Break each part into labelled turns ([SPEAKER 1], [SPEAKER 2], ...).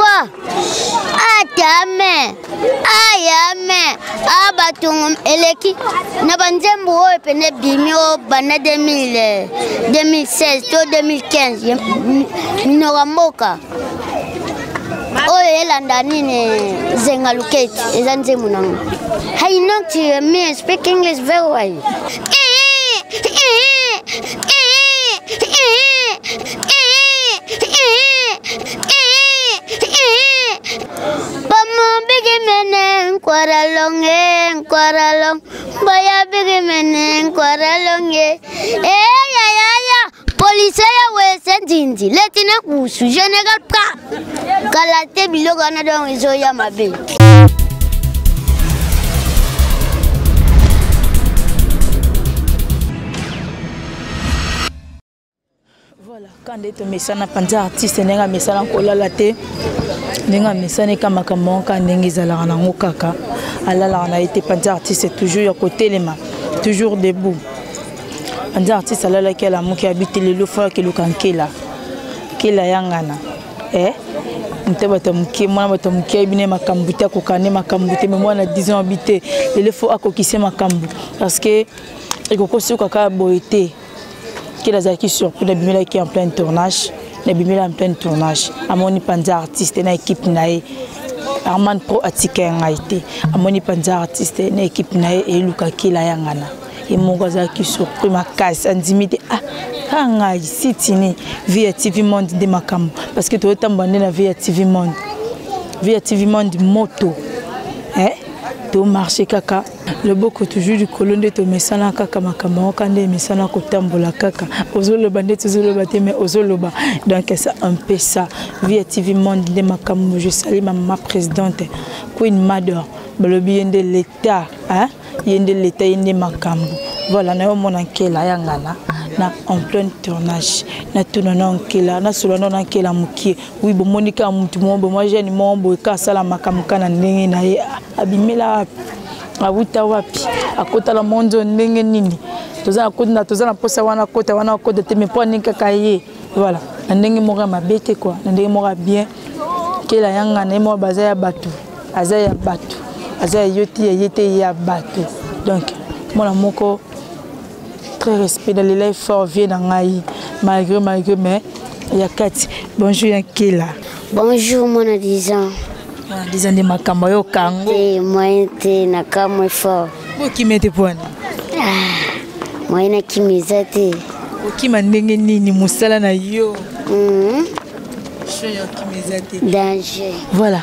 [SPEAKER 1] Bon, atame, ayame, abatungum eleki, nabanzembo pene bimio bana 2016 to 2015, minoramoka. Oh, elanda nini zengaluketi, ezanze munang. I know to me speak English very well. Quaralong, baya bigi menen quaralong ye. Ya. Police ya we sentinzi. Letina kusu general pa. Kalate biloga na don izo ya mabe.
[SPEAKER 2] Voilà, quand tu mets ça na panza artiste nenga mesana kola laté. Nenga mesana kama kama quand nengi zala na ngokaka. Alors on a été panza artiste toujours à côté les mains, toujours debout. Panza artiste là qui a la qui habite les lofa qui le kankela. Qui la yangana. Ntabatamki mwana batamki bine makambuta ko kane makambuta mais moi na 10 ans habité il faut akokise makambu parce que ekoko suka ka boité. Qui a zaki surpris de bimela qui en plein tournage, de bimela en plein tournage. Amoni panza artiste na équipe nae. Armand Pro atika ngaité. Amoni panza artiste na équipe nae et Luka Kila yangana. Et mon zaki surpris ma casse intimité ngai sitini via TV Monde de makam parce que tu tambane na via TV Monde. Via TV Monde moto. To marché kaka le boko toujours du colon de to mesana kaka makama kande mesana ko tambola kaka ozolo bande tozolo baté mais ozolo ba donc c'est un peu ça via TV Monde de makam je salue ma présidente Queen Mador le bien de l'état yende l'état yende makam voilà na mon ankela yangana na en plein tournage na tunana ankela na solana ankela mukie oui bo monika mutu mombo moi jeune mombo ka sala makam kana ndenge na ye abimela abuta wapi akota la mondo ndenge nini toza na posa wana kota te me po ninka kaye voilà ndenge mora mabete quoi ndenge mora bien kela yanga na mo bazaya batu azaya batu azaya yete ya batu donc mon moko très respect dans les lives fort vient dans ngai malgré mais yakati bonjour yankela
[SPEAKER 1] bonjour mon disant
[SPEAKER 2] de makambo yo kango
[SPEAKER 1] moi te nakamwe fort
[SPEAKER 2] qui mette point
[SPEAKER 1] moi na kimizate
[SPEAKER 2] okima ndenge nini musala na yo
[SPEAKER 1] danger
[SPEAKER 2] voilà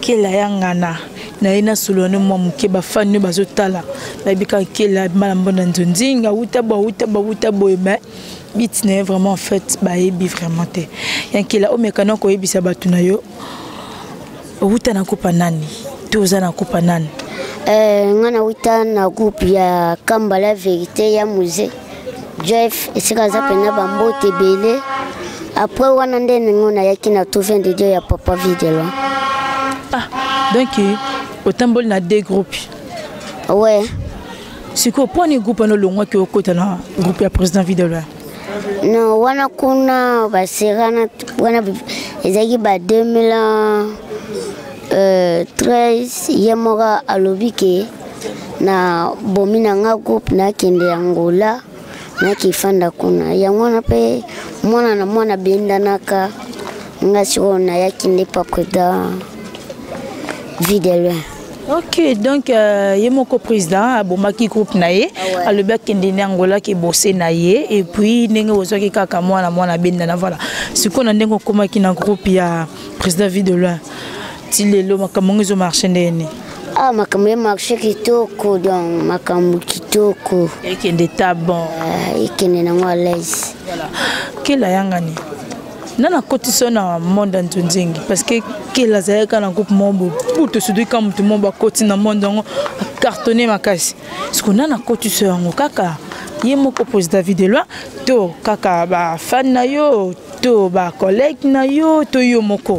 [SPEAKER 2] kela yangana na ina sulone mo mukeba fanu bazotala babika kela malambona nzonzinga uta boyema bit ne vraiment en fait baebi vraiment te yankela o mekana ko yebisa batu na yo uta na kupa nani toza na kupa nani
[SPEAKER 1] ngana uta na groupe ya Kamba la vérité ya musée Jeff esika za pena bambote belé après wana ndene ngona yakina to vend de ya papa videlo
[SPEAKER 2] donc autant bol na deux groupes
[SPEAKER 1] ouais
[SPEAKER 2] c'est quoi premier groupe no longwa ki okota na groupe ya président videlo
[SPEAKER 1] non wana kuna baserana wana ezaki ba 2013 yemoga alobike na bomina nga groupe na kende Angola na kifanda kuna yangona pe mwana benda naka ngasiona yakinde pakweda videlo.
[SPEAKER 2] Ok, donc yemoko président abomaki groupe naye alobi kende Angola ki bossé naye et puis ndenge ozwaki kaka mwana benda na voilà siko na ndenge komaki na groupe ya président videlo tilelo makambo ngizo marché ndene
[SPEAKER 1] makambo marché kitoko donc makambo kitoko
[SPEAKER 2] ekende tabon
[SPEAKER 1] ekende na ngwa l'aise
[SPEAKER 2] voilà kela yangani nana kotiso na monde ntunzingi parce que kela zayaka na groupe mombo pour te souder comme tout monde koti na monde ngo cartonner makasi ce qu'on nana kotiso ngo kaka yemoko président videlo to kaka ba fan na yo to ba collègue na yo to yo moko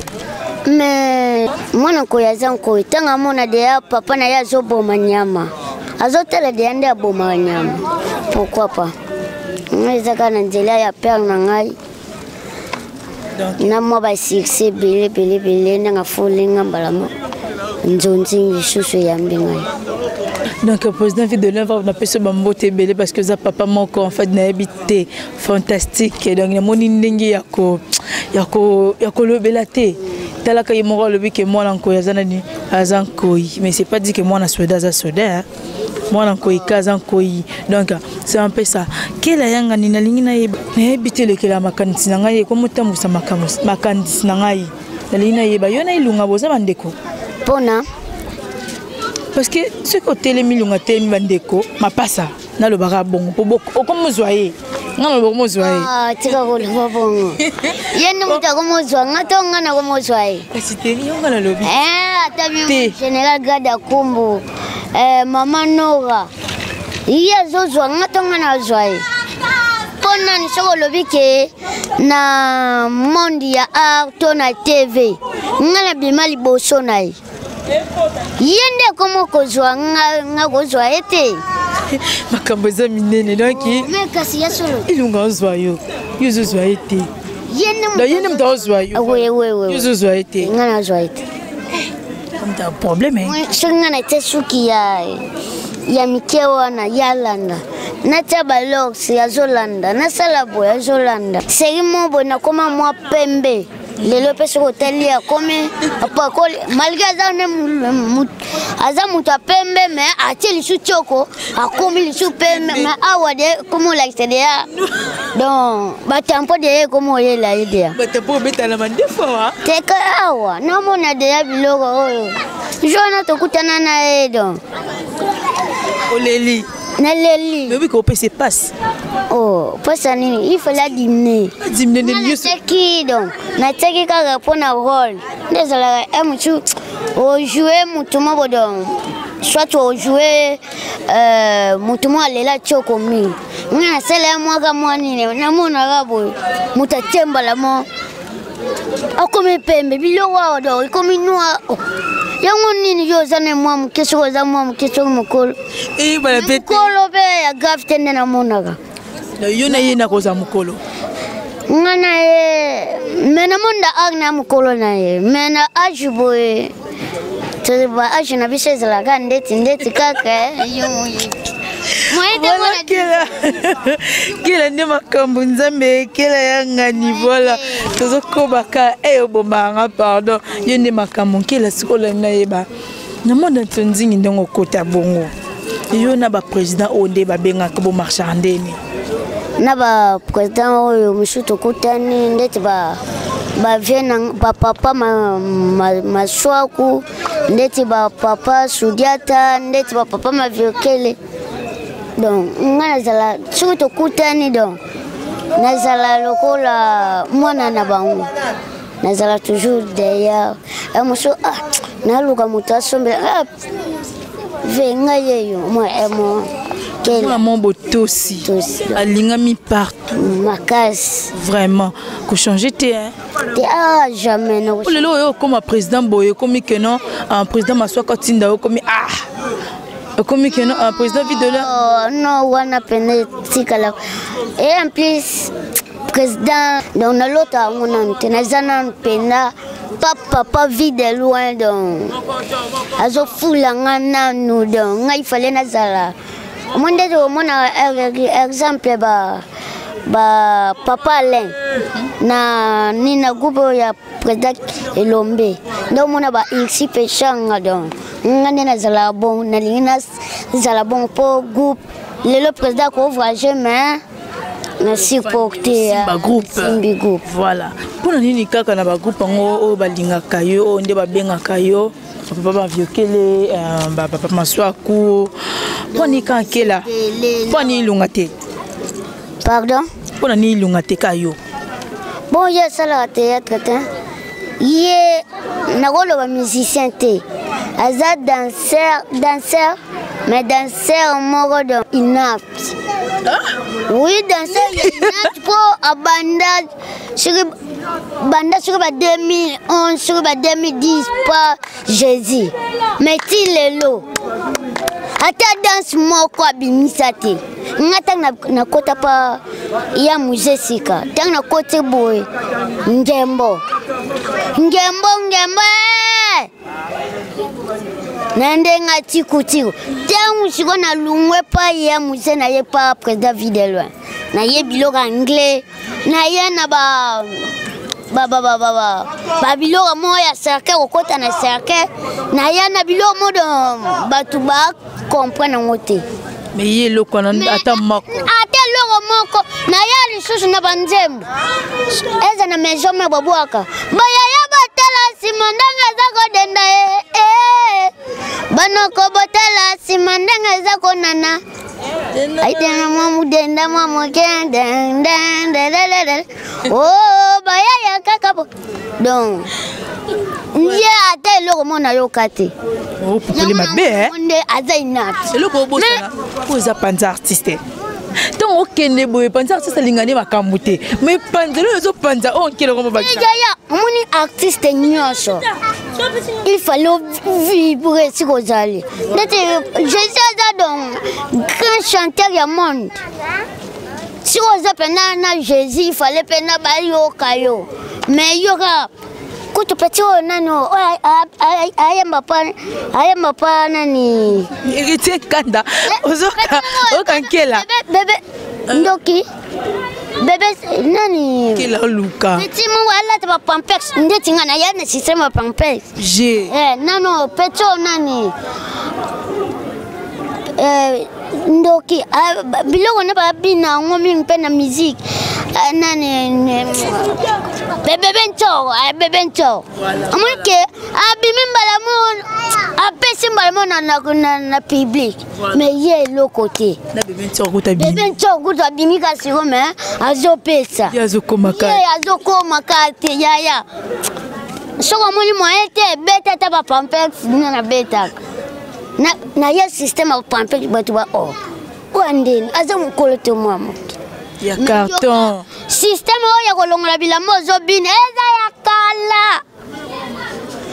[SPEAKER 1] mais mwana ko yazanko tanga mona de papa na yazo boma nyama azotela de ande aboma nyama pourquoi pas ngeza kana njela ya père na ngai na moi ba succès belé na folinga balamo nzonzi lisusu yambinga.
[SPEAKER 2] Donc, le président de l'œuvre, on appelle ce bambo tébélé parce que ça papa moko en fait n'a habité fantastique. Donc, il y a mon indingi yako le belaté. Tala ka yimoro le que moi l'enco yazanani azankoi. Mais c'est pas dit que moi na soda za soda. Moi l'enco kazankoi. Donc, c'est un peu ça. Quelle yanga ni na lingi na habité le que la makanisi na ngai comme tamu sa makanisi na ngai. Na lingi na yeba yona ilunga boza bandeko.
[SPEAKER 1] Pona
[SPEAKER 2] parce que ce côté les millions à tel bandeko ma passa na le bara bon pour comme zoyer non le bon zoyer
[SPEAKER 1] ah tika ko le bon yenne muta comme zoyer ngato ngana comme zoyer
[SPEAKER 2] c'était rien ngana lobi
[SPEAKER 1] atabi général Gada Kumbu maman Nora iya zo zoyer ngato ngana zoyer pona ni soko lobi ke na monde ya art na TV ngana bimali boso nai yende komo kozwa nga kozwa ete
[SPEAKER 2] makambo za minene donc
[SPEAKER 1] mais kasi ya solo
[SPEAKER 2] ilunga zwa yo yuzo zwa ete yende mta zwa yo
[SPEAKER 1] oui
[SPEAKER 2] yuzo zwa ete
[SPEAKER 1] ngana zwa ete
[SPEAKER 2] comme t'as un problème hein
[SPEAKER 1] singa na tesuki ya mikewa na yalanda na tabalox ya zolanda na salabo ya zolanda serimo bona koma mwa pembe lelo pese hôtel ya comme apako malgré aza pembe mais atie lisu tioko akomi lisu pembe mais awa de comme la extérieur donc batampo de comme oyela idea
[SPEAKER 2] batampo betala mandefo
[SPEAKER 1] teka awa na mona de biloko oyo jona tokutana na donc
[SPEAKER 2] oleli
[SPEAKER 1] Nelly.
[SPEAKER 2] Mais oui, qu'on peut se passe.
[SPEAKER 1] Oh, pas ça, il faut la dîner.
[SPEAKER 2] Dîner de lieu.
[SPEAKER 1] Qui donc? Na teki ka répondre à rôle. Désolé, on jouer mutuma bodon. Soit on jouer mutuma lela chokomi. Ngana sele moi ka mwani ne na mona rabo. Mutatemba la mo. Akome pembe bilo wa do, ikomi noa. Yango nini yo zane mwa mkeso za mwa mkeso mukolo
[SPEAKER 2] bala pete
[SPEAKER 1] mukolo be ya grave tende na monaga
[SPEAKER 2] na yo na yena ko za mukolo
[SPEAKER 1] ngana mena monda agna mukolo na mena ajuboe teba ajuna biseza la ndeti kaka yo
[SPEAKER 2] kila nde makambo nzambe kila yanga ni voilà tozokobaka obomanga pardon yo nde makambo kila sikola na yeba na monde tonzingi ndongo kota bongo yo na ba président onde ba bengaka bo marchandeni
[SPEAKER 1] na ba président oyo mushuto kutani ndeti ba viena ba papa maswaku ndeti ba papa Sudiata ndeti ba papa maviokele donc ngana zala surtout kutani donc nazala lokola mwana na bango nazala toujours derrière muso na luka mutasombe venga yeyo moi emo
[SPEAKER 2] quel mon botosi alinga mi partout
[SPEAKER 1] makas
[SPEAKER 2] vraiment ko changer te hein
[SPEAKER 1] jamais non
[SPEAKER 2] lelo yo comme président boye comme que non un président maswaka tinda comme comme que non un président videla
[SPEAKER 1] non wana pene tikala et en plus président donc na lota ngona tenazana pena papa vide loin donc azo fula ngana nous donc ngai fallait nazala monde de mona exemple ba papa Alain na nina gubo ya président Elombe donc mona ba ici pechanga donc ngane nazala bon na lingina zala bon pour groupe le président ko voyager mais na supporter
[SPEAKER 2] ba groupe voilà pour nini kaka na ba groupe ngo o balinga kayo nde ba benga kayo papa ba viokele papa maswaku poni kankela poni lungate
[SPEAKER 1] pardon
[SPEAKER 2] poni lungate kayo
[SPEAKER 1] bon ya sala théâtre ye na golo ba musicien te aza danseur mais danseur moko donc inapte oui danseur inapte pour abanda sur 2011 sur 2010 pas Jésus mais ti lelo ata danse moko abimisa te nga tang na kota pa ya musée sika tang na kote boy ngembo nande nga tiku tang siko na lungwe pa ya musée na ye pa président Vidal na ye biloko anglais na ye na ba biloko mo ya cercle okota na cercle na ye na biloko mo do batu ba comprendre ngote
[SPEAKER 2] mais ye loko na ata moko
[SPEAKER 1] na ya lisusu na banzembo eza na maison me babwaka bayaya batala simandanga zako denda banoko botala simandanga zako nana aitena mamu denda mamu kende oh bayaya kakabo donc ndiye ate loko mona yokate
[SPEAKER 2] oh popoli mabe
[SPEAKER 1] onde azainat
[SPEAKER 2] loko bosana poza panza artiste donc okende boye panza artiste lingane makambu te mais panzelo yozo panza on kele comme bakisa
[SPEAKER 1] ya moni artiste nyonso il fallait vibrer si kozali je sais donc grand chanteur ya monde si oza pena na Jésus il fallait pena bayo kayo mais yoka kutu petio nano ayamba pa nani
[SPEAKER 2] irite kanda ozoka okankela
[SPEAKER 1] bebe ndoki bebe nani
[SPEAKER 2] kila luka
[SPEAKER 1] petit mo wala te ba pampex ndeti ngana ya na système pampex
[SPEAKER 2] je
[SPEAKER 1] nano petio nani ndoki biloko na ba bina ngomi mpe na musique nani bebe ncho amonike abimimbala mo apesi mbala mo na public mais ye lokote
[SPEAKER 2] na bebe ncho
[SPEAKER 1] kuta bimika siko mais azopesa
[SPEAKER 2] yazokoma
[SPEAKER 1] te yaya soko moni moyen te beta ta ba pampex na beta na ye système of pampex batu ba wandeni aza mukolo te mama
[SPEAKER 2] ya carton
[SPEAKER 1] système oya kolongola bilamo zobine eza ya kala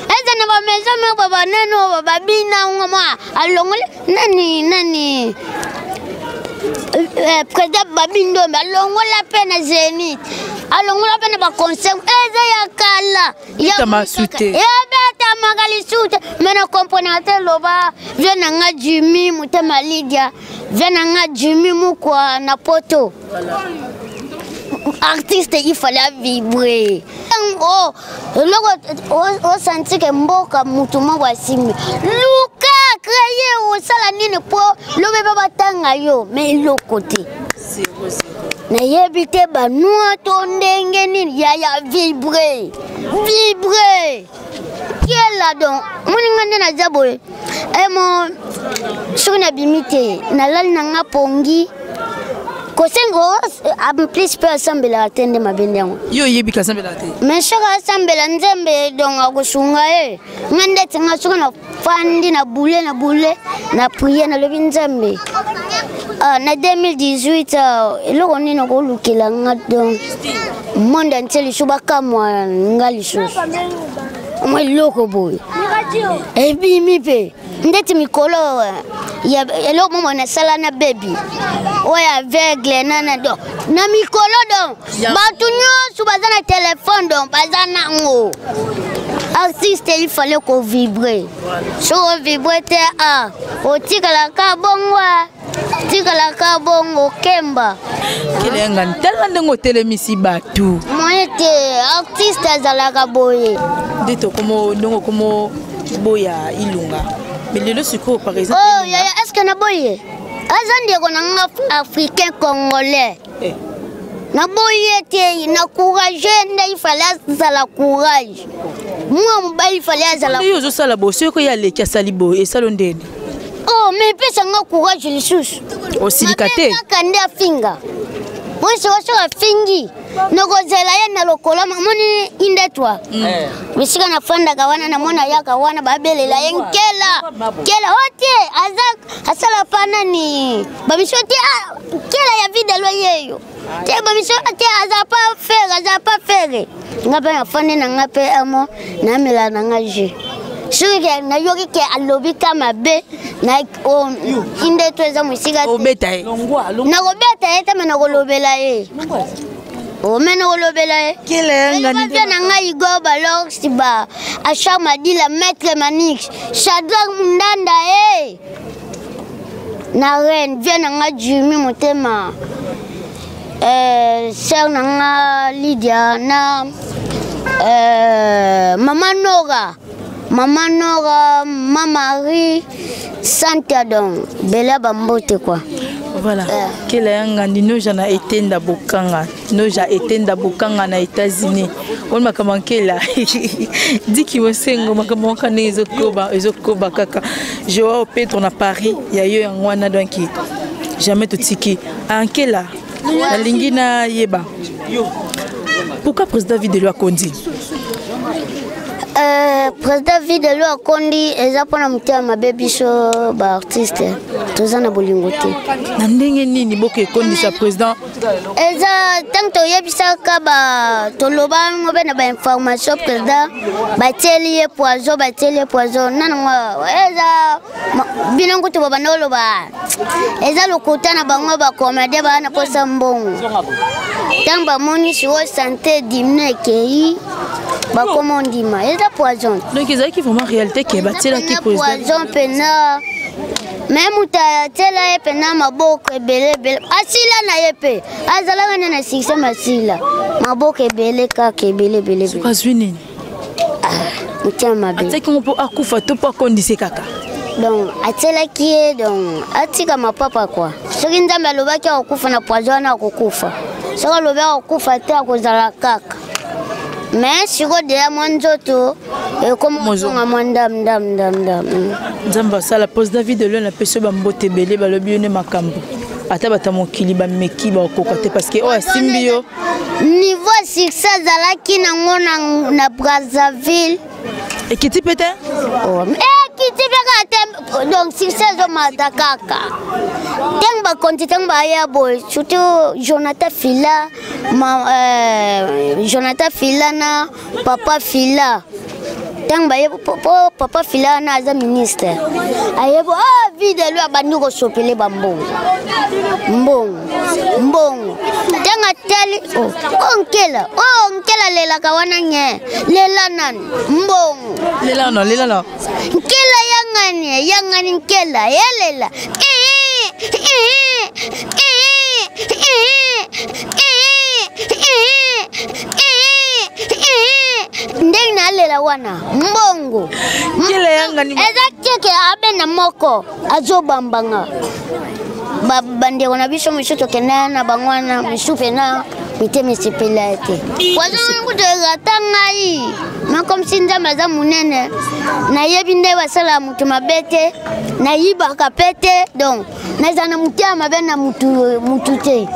[SPEAKER 1] eza na ba maison me baba neno babina ngoma alongole nani président babindo alongola pena Zénith alongola pena ba concert eza ya kala
[SPEAKER 2] ya masute
[SPEAKER 1] beta magali sute mena componente loba vena nga Jimmy mutema Lydia vena nga Jimmy mukwa na poto artiste il fallait vibrer o senti que mboka mutuma wasimi luka créer o sala nini po lobe baba tanga yo mais lokote na yebite banua to ndenge nini ya vibrer kiela donc moninga na zaboye mo suna bimite na lali nanga pongi kosengo en plus peut assembler atende mabendango
[SPEAKER 2] yo yebika assembler te
[SPEAKER 1] mais chaka assembler nzembe donc akosunga ngande tinga suka na fandi na boule na prier na lobi nzembe na 2018 eloko nini kolukela nga donc monde entier lisuba kamwa ngali susu moi loko boy ebimi pe ndeti mikolo ya eloko momo na sala na baby oya aveugle nana do na mikolo do batu nyonso baza na téléphone do baza nango artiste il fallait qu'on vibre so vibre te otikala ka bongo kemba
[SPEAKER 2] kilenga ntala ndengo telemisi batu
[SPEAKER 1] moyete artiste azalaka boye
[SPEAKER 2] dito komo boya ilunga mais le siko par exemple
[SPEAKER 1] est-ce que na boye azandi ko na africain congolais na boye te na courage nda il fallait la courage moi mobali il fallait azala
[SPEAKER 2] yo zo sala bo siko ya leki asali bo e salo ndeni
[SPEAKER 1] mais pesa nga courage lisusu
[SPEAKER 2] osilikate
[SPEAKER 1] kande afinga moi so afingi nokozela ye na lokola moni indetwa bisika na fanda kawana na mona yaka wana babelela yenkela kela ote asala pana ni babishoti kela ya Vidal yeyo te babishoti azapa faire ngape na fande na ngape amo na mela na ngaje Suki na yoki ke alobi kama be na inde tweza musika
[SPEAKER 2] obeta e
[SPEAKER 1] na robeta eta mena kolobela e o mena kolobela e
[SPEAKER 2] kile ngani
[SPEAKER 1] pe na ngai go balok siba a chama dila maître Manix Shadrack Mundanda e na ren vient na Jumi Motema sœur na Lydia na Maman Nora, Maman Marie, Santadon, Bella Bambote quoi.
[SPEAKER 2] Voilà. Quel est un gars nous j'en a été d'abokanga, nous j'ai été d'abokanga na États-Unis. On m'a manqué là. Dit qu'il me sengo m'a manqué les okoba kaka. Je vois au Pétron à Paris, il y a eu un wana donc qui jamais tout tiki. En quel là? La lingina yeba. Pourquoi président Videlo a conduit?
[SPEAKER 1] Président Videlo a conduit et ça pendant mutia ma baby show ba artiste tozana bolingote.
[SPEAKER 2] Na ndenge nini boke conduit sa président?
[SPEAKER 1] Eza tant to yebisa ka ba toloba ngobe na ba information président ba telier poison nana eza binango to ba nolo ba eza lokota na bango ba comédie ba na posa mbongo. Tamba moni si o santé dimne kei ba commandima et poison.
[SPEAKER 2] Donc ils ont qui vraiment réalité qui est bâti là qui président.
[SPEAKER 1] Poison pena même ta tela pena maboko ebele asila na yepe azala na sikse masila maboko ebele ka kebele bele.
[SPEAKER 2] Kwazwini.
[SPEAKER 1] Mutia mabe.
[SPEAKER 2] Ateki on peut akufa to pas condiser kaka.
[SPEAKER 1] Donc atela qui est donc atika mapapa quoi. Soki nzambe alobaki akufa na poison na akufa. Soki alobaki akufa te akozala kaka. Mais si vous avez un joto, comme
[SPEAKER 2] Zamba, ça la pose David de l'un, la personne va me belé, va le bien makambo. Ataba mokili ba meki ba kokote parce que oh simbio
[SPEAKER 1] niveau succès zalaki nango na Brazzaville.
[SPEAKER 2] Et qui type était?
[SPEAKER 1] Oh, qui type donc succès zo matakaka. Tengba konti tengba ya boy, surtout Jonathan Fila, Jonathan Fila na Papa Fila. Tengba ye Papa Fila na aza ministre. Ayebo Videlo abandi ko sopele bambongo. Mbongo. Tenga teli onkela lela kawana nye. Lela nan mbongo.
[SPEAKER 2] Lela no.
[SPEAKER 1] Nkela yangani nkela yelela. Ndena lela wana mbongo.
[SPEAKER 2] Kile yangani.
[SPEAKER 1] Ezakeke abe na moko azobambanga. Bande wana biso mishoto kenana bangwana misupe na miteme sepelate. Wazana kutega tangai. Na comme sinza maza munene na yebinde wasala mutu mabete na yiba kapete donc na zana mutia mabena mutu te.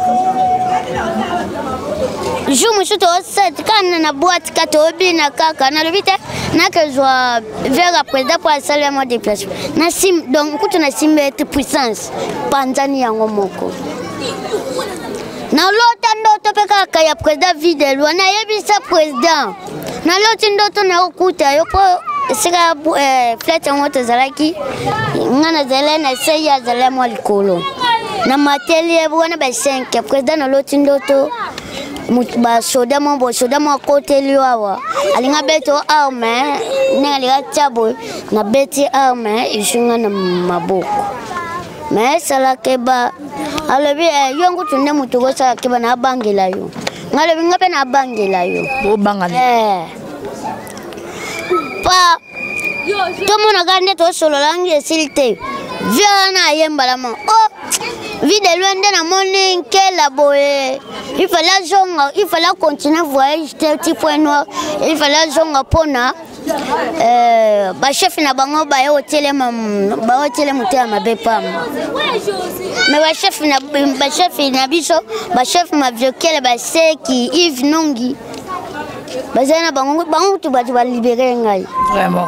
[SPEAKER 1] Je me suis dit que na boîte katobi na kaka na lobite na que joie vers après pour saluer mon déplacement na sim donc kutu na sim être puissance panzani yango moko na lota ndoto pe kaka ya président Videlo na yebisa président na loti ndoto na okuta yo po sika flat ngoto zalaki ngana zelena seya zelemo likolo na matelier bwana ba 5 président na loti ndoto ba soda mo côté liwa alinga beto arme na liga chabo na beti arme ishunga na maboko mais sala keba alobi yongu tunne mutu go sala keba na bangela yo ngalobi ngape na bangela yo
[SPEAKER 2] bo bangana
[SPEAKER 1] pa tomo na gande to solo langi silte viana yembala mo oh Videlo na moni nkela boye. Il fallait continuer voyage petit point noir. Il fallait zonga pona ba chef na bango ba hôtel mutia mabepam. Mais ba chef na biso, ba chef ma viokele ba seki Yves Nongi. Bazana bango tu ba libérer ngai.
[SPEAKER 2] Vraiment.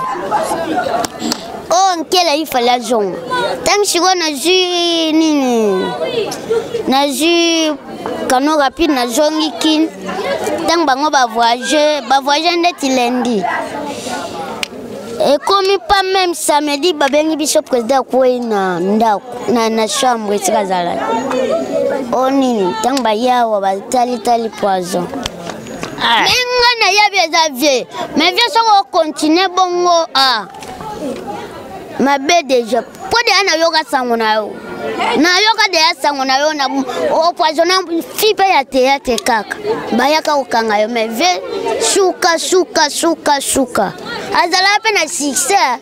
[SPEAKER 1] Oh, nkela il fallait zonga. Tant que na ju nini. Na ju kano rapide na zongi kin. Tant bango ba voyager ndeti lundi. Et comme pas même samedi, babengi biso président kwe na ndako na chambre tikazala. Onini tamba yawa batali poison. Menga na yabe za vie. Mais viens so continuer bongo ma be déjà. Pode ana yoga sango na yo. Na yoga de sango na yo na o poison fipe ya théâtre kaka. Bayaka okanga yo mais ve shuka. Azala pe na succès.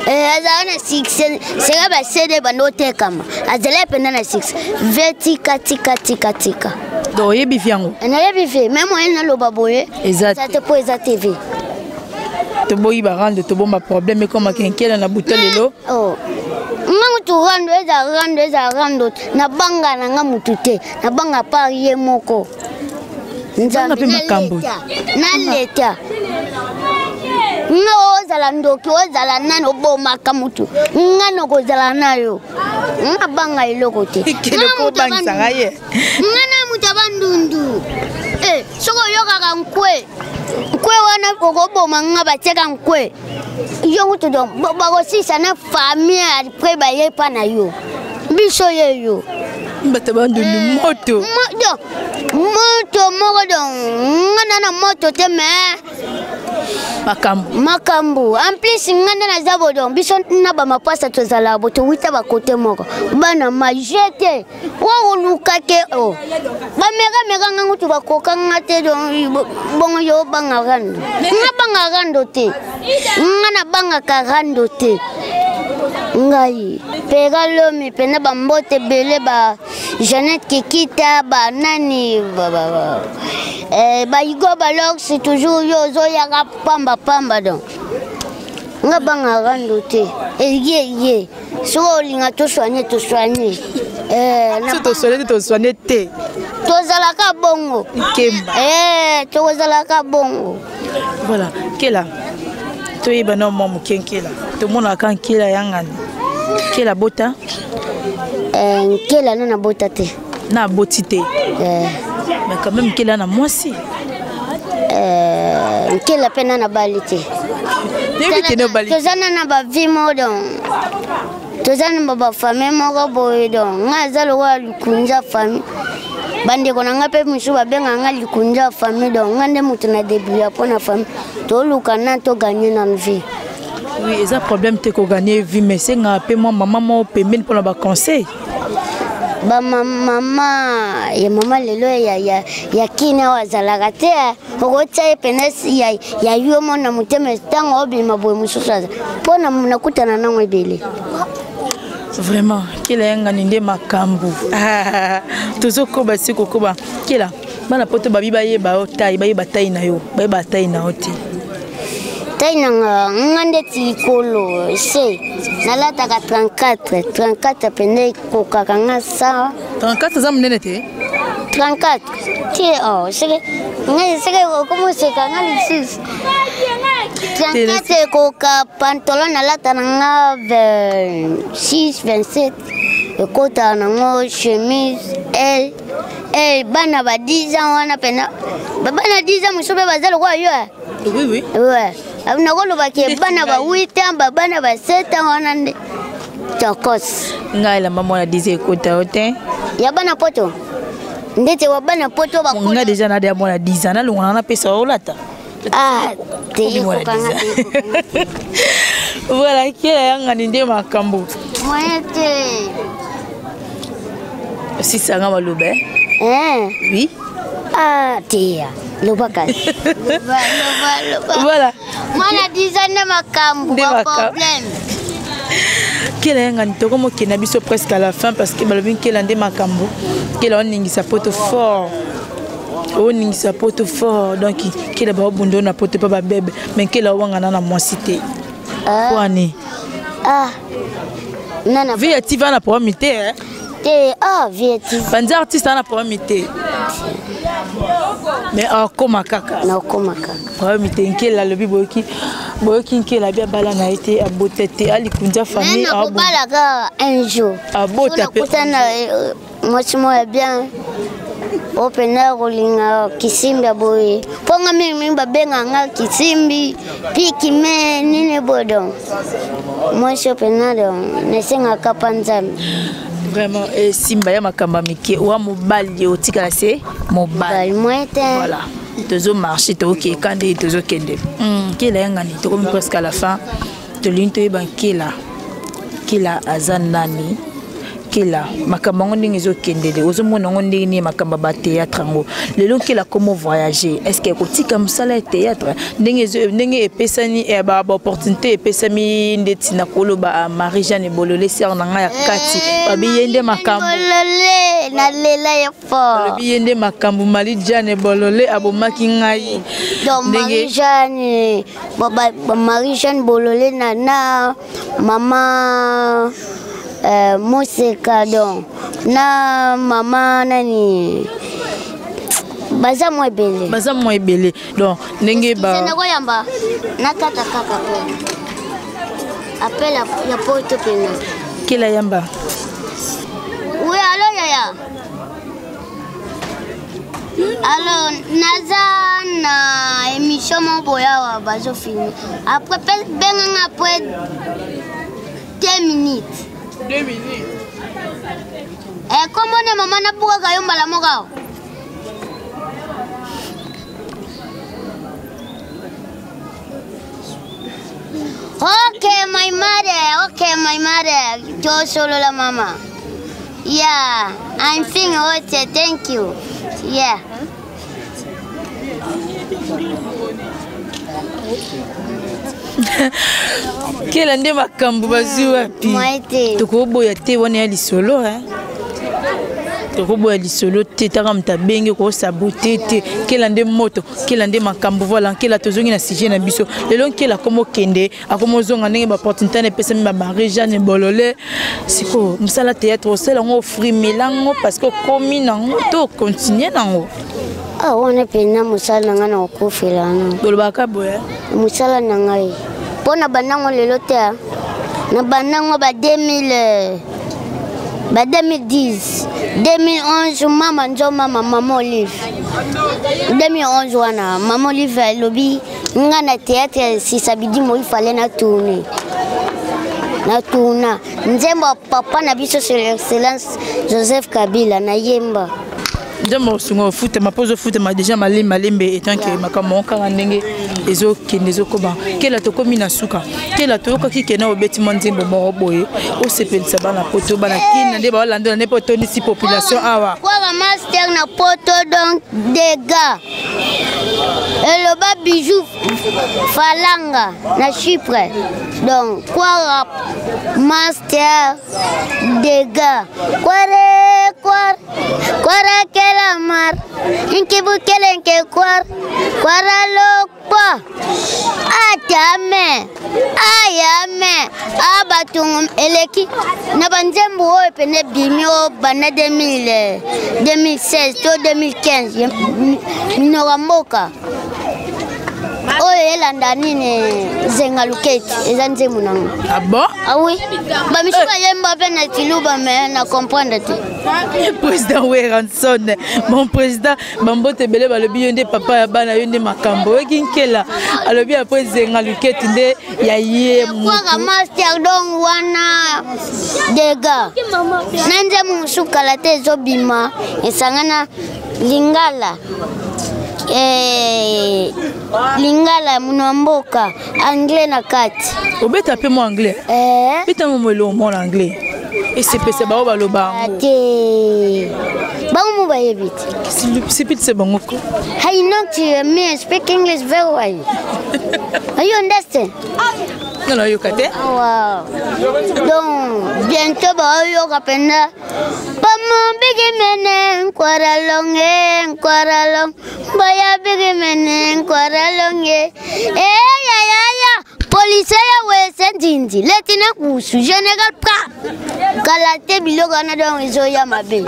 [SPEAKER 1] Azala na succès. Sera ba cede banote kama. Azala pe na succès. Vetika tika.
[SPEAKER 2] Do yebi fiango.
[SPEAKER 1] Na yebi fi même on na loba boye.
[SPEAKER 2] Exact.
[SPEAKER 1] Ça te pose à TV.
[SPEAKER 2] To boyi ba rendre to bomba problème comme kenkela na butolelo.
[SPEAKER 1] Oh. Ngangu tu rando na banga na ngamutute. Na banga pa ye moko.
[SPEAKER 2] Nzana pe makambo.
[SPEAKER 1] Na leta. No zala ndoki ozala nano boma kamutu ngano kozala nayo ngabanga iloko te
[SPEAKER 2] kele ko bangisa ngaye
[SPEAKER 1] ngana mutabandundu soko yoka kankwe wana kokoboma ngaba teka nkwe yongo to don bagosisa na famille après ba yepa na yo biso yeyo
[SPEAKER 2] mbatabandu moto
[SPEAKER 1] moko don ngana na moto te mais makambu en plus ngana na zabo don biso na ba mapasa to zala boto wita ba kote moko bana majete wa ulukake ba mega ngangu to ba kokanga te don bongo yo banga rando te ngana banga karando te ngai pegalo mi pena ba mbote bele ba Jeannette Kikita ba nani ba igo balok c'est toujours yo zo ya pamba donc ngabanga rando te ye so linga to soigner
[SPEAKER 2] to soigner te
[SPEAKER 1] to zalaka bongo
[SPEAKER 2] kemba
[SPEAKER 1] to zalaka bongo
[SPEAKER 2] voilà kela to yeba no mo kenkela to mona kan kela yangani kela bota
[SPEAKER 1] kela na bota te
[SPEAKER 2] na botité mais quand même kela na mwasi
[SPEAKER 1] kela pena na balite tozana na ba vie modon tozana ba famille moko boy don ngazalo wa likunza famille bande kona ngape musu babenga ngali likunza famille don ngande mutu na début ya pona famille to luka na to gagner na vie.
[SPEAKER 2] Oui, c'est un problème te ko gagner vie mais c'est ngape moi maman pembeni pour ba conseil.
[SPEAKER 1] Ba mama lelo ya kina wazalaka te okotsa penesi ya yo mona muteme tango obima boy mususa pona munakutana nango ebele
[SPEAKER 2] vraiment kila yanga ninde makambu tozokoba sikokoba kila bana poto babi bayeba otai bayeba tai na yo bayeba tai na oti
[SPEAKER 1] tai na ngande tikolo se nalata ka 34 pende ko kakanga sa
[SPEAKER 2] 34 za munene te
[SPEAKER 1] 34 ti sege ngai sege como se kangali 6 34 ko ka pantalon nalata na 26 27 ekota na ngo chemise bana ba 10 ans wana pena bana 10 ans musobe bazalo kwa yo
[SPEAKER 2] oui
[SPEAKER 1] ouais na ko loba ke bana ba 8 ans bana ba 7 ans wana nde chokos
[SPEAKER 2] ngai la maman la disait ekota ote
[SPEAKER 1] ya bana poto ndete wa bana poto ba
[SPEAKER 2] ko nga déjà na de mona 10 ans na longana na pesa olata
[SPEAKER 1] te ko kanga
[SPEAKER 2] voilà kila yanga ninde makambo
[SPEAKER 1] moyete
[SPEAKER 2] si ça nga malobe oui
[SPEAKER 1] tia loba
[SPEAKER 2] voilà
[SPEAKER 1] mwana 10 ans na makambo ba problème
[SPEAKER 2] kela yanga ntoko mokena biso presque à la fin parce que balobi kela nde makambo kela oningisa poto fort oningisa poto fort donc kela ba obundo na poto pa ba bebe mais kela wanga na mwasi te kwani
[SPEAKER 1] nana
[SPEAKER 2] vie ti va na problème te
[SPEAKER 1] te vieti
[SPEAKER 2] banza artiste na problème te mais koma kaka
[SPEAKER 1] na koma kaka
[SPEAKER 2] problème te nkela lobi boyoki nkela bia bala na été abotete alikunza famille
[SPEAKER 1] na bala ka un jour
[SPEAKER 2] abota pe
[SPEAKER 1] moi je bien opena rolinga kisimbi aboye ponga mingi babenga nga kisimbi piki me nini bodon moi je opena don nesenga kapanzami
[SPEAKER 2] vraiment simba ya makamba mike wa mobali otikala se mobali
[SPEAKER 1] voilà
[SPEAKER 2] tozo marché to ke kande tozo kende kila ngani to comme presque à la fin to linto yeba kila azanani kila makamba ngondingi zo kendele ozomona ngondingi makamba ba théâtre ngo lelo kila comment voyager est-ce que kotika musala théâtre ndenge epesani ba opportunité epesami ndeti na koloba Marie-Jeanne Bololé sir nanga ya kati babiyende makambo
[SPEAKER 1] Bololé na lela ya fort
[SPEAKER 2] babiyende makambo Marie-Jeanne Bololé abomaki ngai
[SPEAKER 1] ndenge Marie-Jeanne Bololé na mama Moseka don na mama nani baza mo ebele
[SPEAKER 2] donc ndenge ba
[SPEAKER 1] na koyamba na tata kaka po appel ya porte pena
[SPEAKER 2] kila yamba
[SPEAKER 1] oui allo yaya alors naza na émission mon boya wa bazo fini après benga après 2 minutes.
[SPEAKER 2] 2 minutes.
[SPEAKER 1] Comment est maman n'a pas gagné la moga? Okay, my mother. Yo solo la mama. Yeah, I'm feeling okay. Thank you. Yeah.
[SPEAKER 2] Kela nde makambo bazuwa pi tokoboya te wana ya lisolo tokoboya lisolo te taka mta benge ko saboter te kela nde moto kela nde makambo voilà kela tozongi na sujet na biso lelo kela komo kende akomo zonga ndenge ba opportunité na pesa mi ba Marie-Jeanne Bololé siko musala théâtre osala ngo offrir melango parce que komi nango to continuer nango
[SPEAKER 1] on est pena musala ngana okufela no
[SPEAKER 2] bolobaka boya
[SPEAKER 1] musala nangai pona banango lelo te na banango ba 2010 2011 mama Olive 2011 wana mama Olive lobi ngana théâtre si sabidi mo ifale na tourner nzembo papa na biso sur l'excellence Joseph Kabila na yemba
[SPEAKER 2] Demo sungo foot ma pose foot ma déjà malembe étant que makamo kanga ndenge ezo kindezo koba kela to komi na suka kela to ko kikena obeti monzimbo mo boye o sepelisa bana poto bana kina nde ba lando na poto ni si population awa
[SPEAKER 1] kwa master na poto donc dégâts et le bas bijou falanga na Chypre donc quoi master dégâts quoi kela mar inkibu kelenke kwara lokwa atame ayame abatung eleki na banzembo o pene bimio bana 2016 to 2015 minogamboka oyo elanda nini zenga luketi eza nzemu nango
[SPEAKER 2] ah bon
[SPEAKER 1] ah oui ba misuka yemba pe na tiluba mais na comprendre te
[SPEAKER 2] président Weranson mon président bambote belé balobi yonde papa ya bana yonde makambo ekinkela alobi après zenga luketi nde ya ye
[SPEAKER 1] kwa master donc wana dega nanze musuka la te zobima esangana lingala lingala munomboka anglais na kati
[SPEAKER 2] obeta pe mo anglais beta mo molo mo anglais et c'est pese ba baloba
[SPEAKER 1] ate bangu ba yebit
[SPEAKER 2] c'est pite c'est bango ko
[SPEAKER 1] I know to me speak English very well. Are you understand?
[SPEAKER 2] Non yo kate
[SPEAKER 1] wow donc bientôt ba yo kapenda pamo bigi menen kwaralong baya bigi menen kwaralong ya police ya wese ndindi letina kusu general pra kalate biloga na don izo ya mabe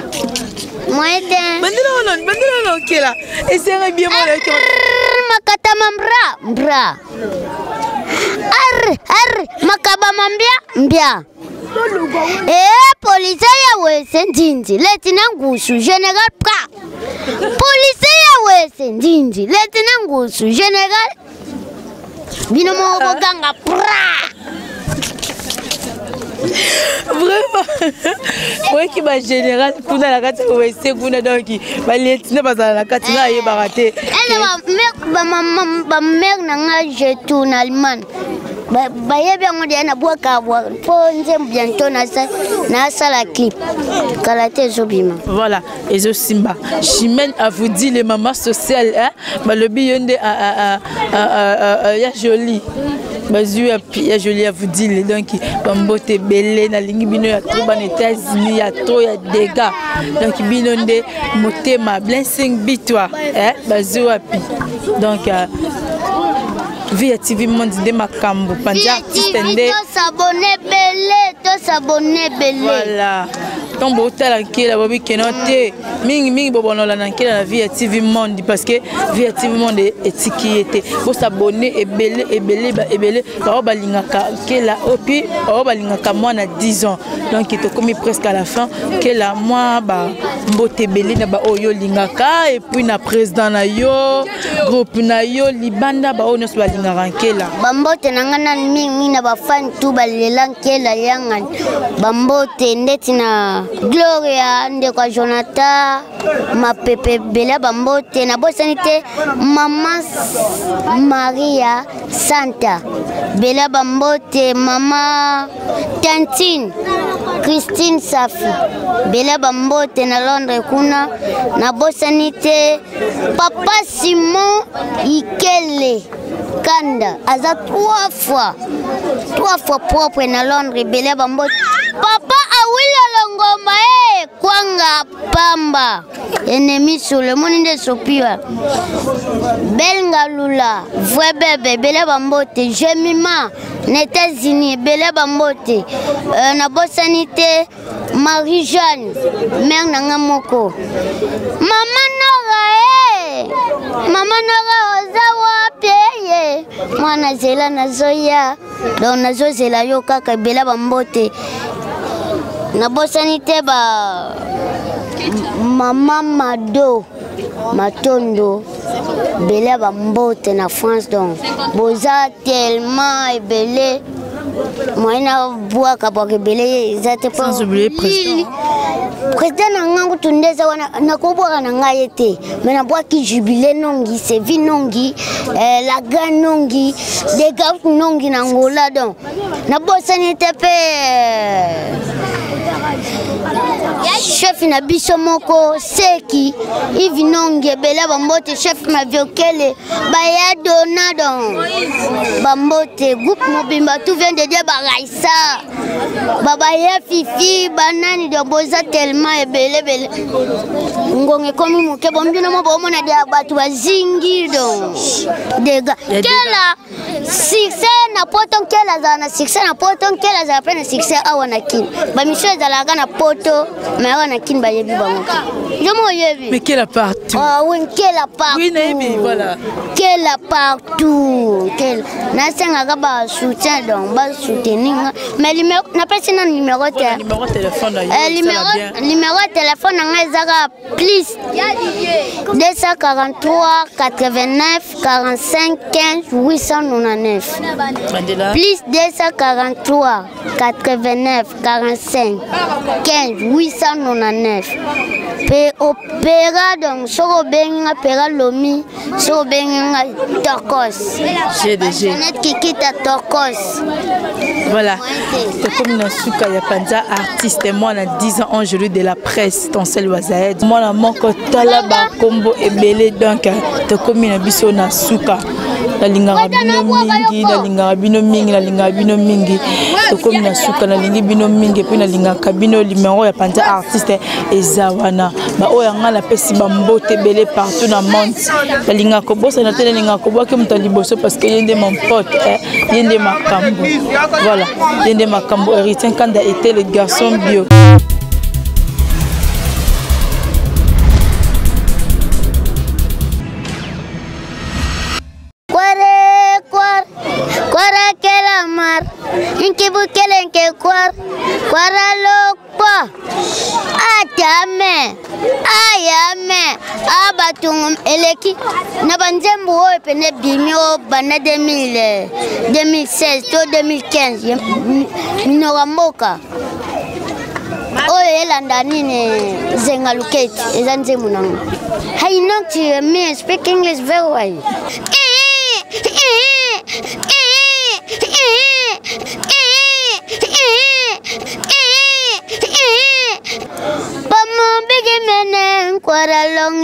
[SPEAKER 1] moite
[SPEAKER 2] bandira non kela et c'est bien mon cœur
[SPEAKER 1] makata mbra makaba mbia police ya wese ndindi letina kusu general pra Policier wese ndinji. Lieutenant Ngusu, général. Bino mo boganga pra.
[SPEAKER 2] Vraiment. Oui, qui va général, kuna la carte wese kuna donc ba lieutenant bazala la carte na ye baraté.
[SPEAKER 1] Elle ba mère nanga je tourne Allemagne. Ba yebi ngode na boka bwa ponze bientôt na la clip. Kalaté zobima.
[SPEAKER 2] Voilà, et zo Simba. Chimène a vous dit les mamans sociales hein, ba le biyonde ya joli. Bazu ya joli a vous dit donc bambote belé na lingi bino ya trop ban États-Unis ya trop ya dégâts. Donc binonde motema blessing bitwa hein bazu api. Donc Via TV Monde de Makambo, Pandi artiste ndé.
[SPEAKER 1] To s'abonner belé.
[SPEAKER 2] Voilà. Ton beau talent qui est là, Bobby Kenote. Mingi bobono la nanki la Via TV Monde parce que Via TV Monde est tikiété. Faut s'abonner et belé. Bah balingaka qui là au puis balingaka moi na 10 ans. Donc il est commis presque à la fin que là moi bah mbote belé na ba oyo lingaka et puis na président na yo groupe na yo libanda ba ono so ngarankela
[SPEAKER 1] bambote nangana mingi na bafan tu balelankela yangan bambote ndeti na Gloria nde kwa Jonathan mapepe bela bambote na bosanite mama Maria Santa bela bambote mama Tantine Christine Safi bela bambote na Londres kuna na bosanite papa Simon Ikele Kanda aza 3 fois propre na Londres belé bambo papa awila longoma kwanga pamba ennemi sur le monde de sopia belga lula vrai bébé belé bambote jemima na États-Unis belé bambote na bosanité Marie-Jeanne mère nanga moko mama Nora ozawa peye mwana zela nazoya donc nazozela yo kaka bela bambote na bosanité ba mama Matondo bela bambote na France donc boza tellement ebele moina boaka boaka belé zate pas
[SPEAKER 2] sans oublier président
[SPEAKER 1] nanga kutundeza wana nakobwaka na ngai ete mais na boaki jubilé nongi sevi nongi la gan nongi des gars nongi na ngola donc na bosani tepe chef na biso moko seki ivi nongi bela bambote chef na viokele baya donado bambote groupe mobimba tout vient de dire baraisa baba ya fifi banani de boza tellement ebele ngonge komi moke bombino mo bomona de batu bazingi donc dega kela succès na poto kela za na succès na poto kela za pena succès awana kin ba mission za la na poto mais awana kin ba yebi bango jomo yebi
[SPEAKER 2] mais quelle partout
[SPEAKER 1] oui quelle partout
[SPEAKER 2] oui naibi voilà
[SPEAKER 1] quelle partout quelle na senga ka ba soutien donc ba soutenir mais n'a pas sinon numéro de
[SPEAKER 2] téléphone
[SPEAKER 1] numéro de téléphone ngazaka plus 243 89 45 15 899 plus 243 89 45 15 899 pe opéra donc soko benga pera lomi soko benga Torkos
[SPEAKER 2] GDG
[SPEAKER 1] net qui quitte Torkos
[SPEAKER 2] voilà comme na suka ya panza artiste moi na 10 ans aujourd'hui de la presse ton seul wazaed moi na moko tala ba kombo ebele donc te comme na biso na suka na lingara bino mingi to comme na suka na lingi bino mingi puis na lingaka bino numéro ya panza artiste ezawana ba oya ngala pesi ba mbote belé partout na monde na lingaka bossa na tele lingaka boka mutali bosso parce que yende mon pote yende makambo voilà yende makambo héritier quand a été le garçon bio
[SPEAKER 1] Inki bukele nke kwar kwara lokpa ate Ayame. Abatung eleki. Nabanzembo pene bimio bana 2016 to 2015. Minoramoka. Oye landanine zengaluketi ezanze munanga. I know to me speak English very well. Pamu bigi menen kwaralong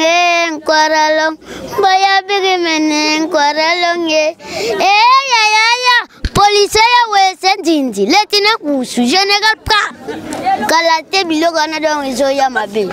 [SPEAKER 1] baya bigi menen kwaralong ye. Ya police ya wese ndinzi letina kusu jenegal pa kalate biloga na don izo ya mabe.